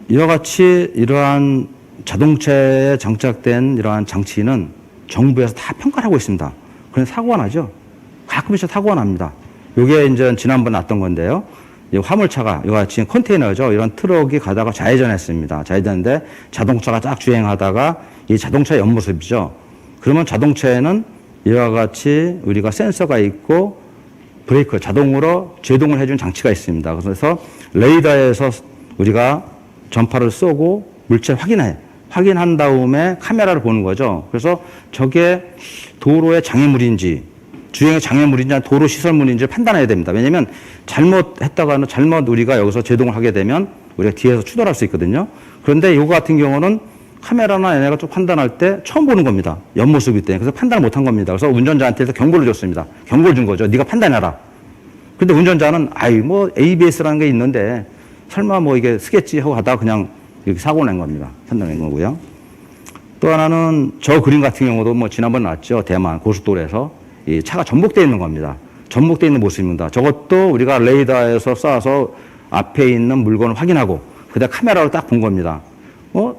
이와 같이 이러한 자동차에 장착된 이러한 장치는 정부에서 다 평가를 하고 있습니다. 그런데 사고가 나죠. 가끔씩 사고가 납니다. 이게 이제 지난번 났던 건데요. 이 화물차가 이와 같이 컨테이너죠. 이런 트럭이 가다가 좌회전했습니다. 좌회전인데 자동차가 쫙 주행하다가 이 자동차의 옆모습이죠. 그러면 자동차에는 이와 같이 우리가 센서가 있고 브레이크 자동으로 제동을 해주는 장치가 있습니다. 그래서 레이더에서 우리가 전파를 쏘고 물체를 확인한 다음에 카메라를 보는 거죠. 그래서 저게 도로의 장애물인지 주행의 장애물인지 도로 시설물인지를 판단해야 됩니다. 왜냐하면 잘못했다가는 잘못 우리가 여기서 제동을 하게 되면 우리가 뒤에서 추돌할 수 있거든요. 그런데 이거 같은 경우는 카메라나 얘네가 좀 판단할 때 처음 보는 겁니다. 옆모습이 때문에. 그래서 판단을 못한 겁니다. 그래서 운전자한테 경고를 줬습니다. 경고를 준 거죠. 네가 판단해라. 근데 운전자는 뭐 ABS라는 게 있는데 설마 뭐 이게 쓰겠지 하고 하다가 그냥 이렇게 사고 낸 겁니다. 판단낸 거고요. 또 하나는 저 그림 같은 경우도 뭐 지난번에 나왔죠. 대만 고속도로에서 이 차가 전복되어 있는 겁니다. 전복되어 있는 모습입니다. 저것도 우리가 레이더에서 쏴서 앞에 있는 물건을 확인하고 그다음 카메라로 딱 본 겁니다.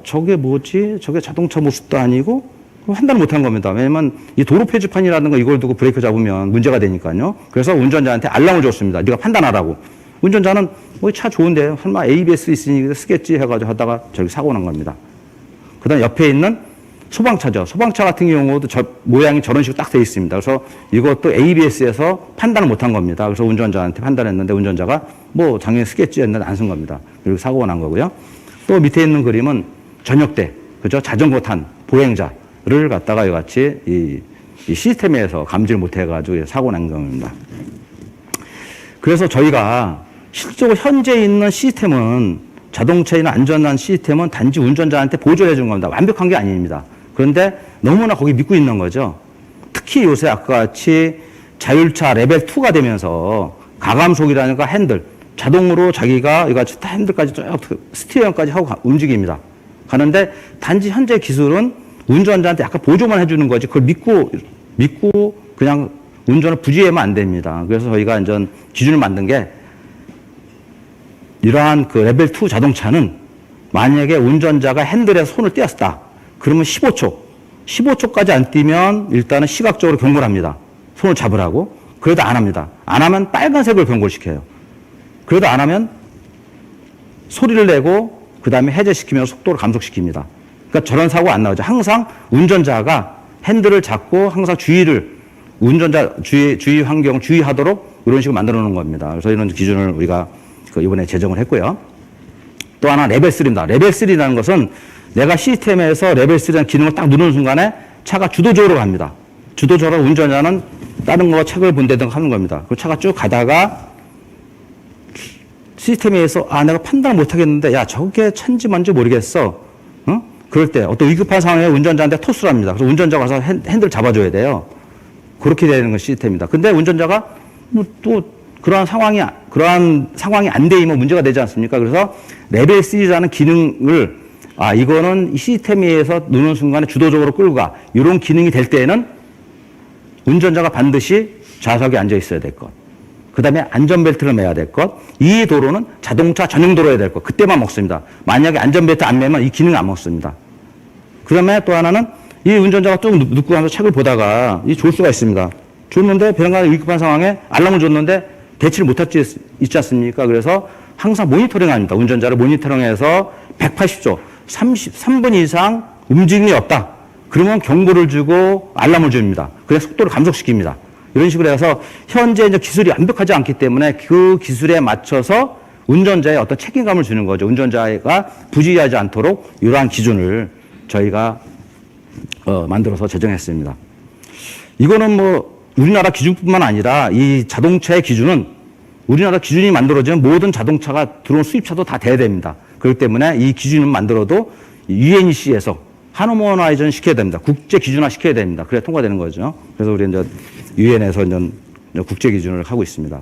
저게 뭐지? 저게 자동차 모습도 아니고 판단을 못한 겁니다. 왜냐면 이 도로 표지판이라는 거 이걸 두고 브레이크 잡으면 문제가 되니까요. 그래서 운전자한테 알람을 줬습니다. 네가 판단하라고. 운전자는 차 좋은데 설마 ABS 있으니 쓰겠지 해가지고 하다가 저기 사고 난 겁니다. 그다음 옆에 있는 소방차죠. 소방차 같은 경우도 모양이 저런 식으로 딱 돼 있습니다. 그래서 이것도 ABS에서 판단을 못한 겁니다. 그래서 운전자한테 판단했는데 운전자가 당연히 쓰겠지 했는데 안 쓴 겁니다. 그리고 사고가 난 거고요. 또 밑에 있는 그림은 저녁 때, 그죠? 자전거 탄 보행자를 갖다가 이같이 이 시스템에서 감지를 못 해가지고 사고 난 겁니다. 그래서 저희가 실제로 현재 있는 시스템은 자동차에는 안전한 시스템은 단지 운전자한테 보조를 해주는 겁니다. 완벽한 게 아닙니다. 그런데 너무나 거기 믿고 있는 거죠. 특히 요새 아까 같이 자율차 레벨 2가 되면서 가감속이라든가 핸들, 자동으로 자기가 이같이 핸들까지 쭉 스티어링까지 하고 움직입니다. 가는데 단지 현재 기술은 운전자한테 약간 보조만 해주는 거지 그걸 믿고 그냥 운전을 부지하면 안 됩니다. 그래서 저희가 이제 기준을 만든 게 이러한 그 레벨 2 자동차는 만약에 운전자가 핸들에 손을 떼었다. 그러면 15초까지 안 띄면 일단은 시각적으로 경고를 합니다. 손을 잡으라고. 그래도 안 합니다. 안 하면 빨간색을 경고를 시켜요. 그래도 안 하면 소리를 내고 그 다음에 해제시키면서 속도를 감속시킵니다. 그러니까 저런 사고가 안 나오죠. 항상 운전자가 핸들을 잡고 항상 운전자 주의 환경 주의하도록 이런 식으로 만들어 놓은 겁니다. 그래서 이런 기준을 우리가 이번에 제정을 했고요. 또 하나 레벨 3입니다. 레벨 3라는 것은 내가 시스템에서 레벨 3라는 기능을 딱 누르는 순간에 차가 주도적으로 갑니다. 주도적으로 운전자는 다른 거 책을 본다든가 하는 겁니다. 그 차가 쭉 가다가 시스템에서 내가 판단을 못 하겠는데 저게 찬지 뭔지 모르겠어. 그럴 때 어떤 위급한 상황에 운전자한테 토스를 합니다. 그래서 운전자가 가서 핸들 잡아줘야 돼요. 그렇게 되는 건 시스템입니다. 근데 운전자가 또 그러한 상황이 안 되면 문제가 되지 않습니까? 그래서 레벨 3라는 기능을 이거는 이 시스템에서 누르는 순간에 주도적으로 끌고 가. 이런 기능이 될 때에는 운전자가 반드시 좌석에 앉아 있어야 될 것. 그 다음에 안전벨트를 매야 될 것. 이 도로는 자동차 전용 도로여야 될 것. 그때만 먹습니다. 만약에 안전벨트 안 매면 이 기능 안 먹습니다. 그 다음에 또 하나는 이 운전자가 쭉 눕고 가서 책을 보다가 졸 수가 있습니다. 줬는데 배런간의 위급한 상황에 알람을 줬는데 대치를 못할 수 있지 않습니까? 그래서 항상 모니터링 합니다. 운전자를 모니터링해서 180초, 33분 이상 움직임이 없다. 그러면 경고를 주고 알람을 줍니다. 그래서 속도를 감속시킵니다. 이런 식으로 해서 현재 이제 기술이 완벽하지 않기 때문에 그 기술에 맞춰서 운전자의 어떤 책임감을 주는 거죠. 운전자가 부주의하지 않도록 이러한 기준을 저희가 만들어서 제정했습니다. 이거는 우리나라 기준뿐만 아니라 이 자동차의 기준은 우리나라 기준이 만들어지면 모든 자동차가 들어온 수입차도 다 돼야 됩니다. 그렇기 때문에 이 기준을 만들어도 UNEC에서 하노머나이전 시켜야 됩니다. 국제 기준화 시켜야 됩니다. 그래야 통과되는 거죠. 그래서 우리 이제 유엔에서 이제 국제 기준을 하고 있습니다.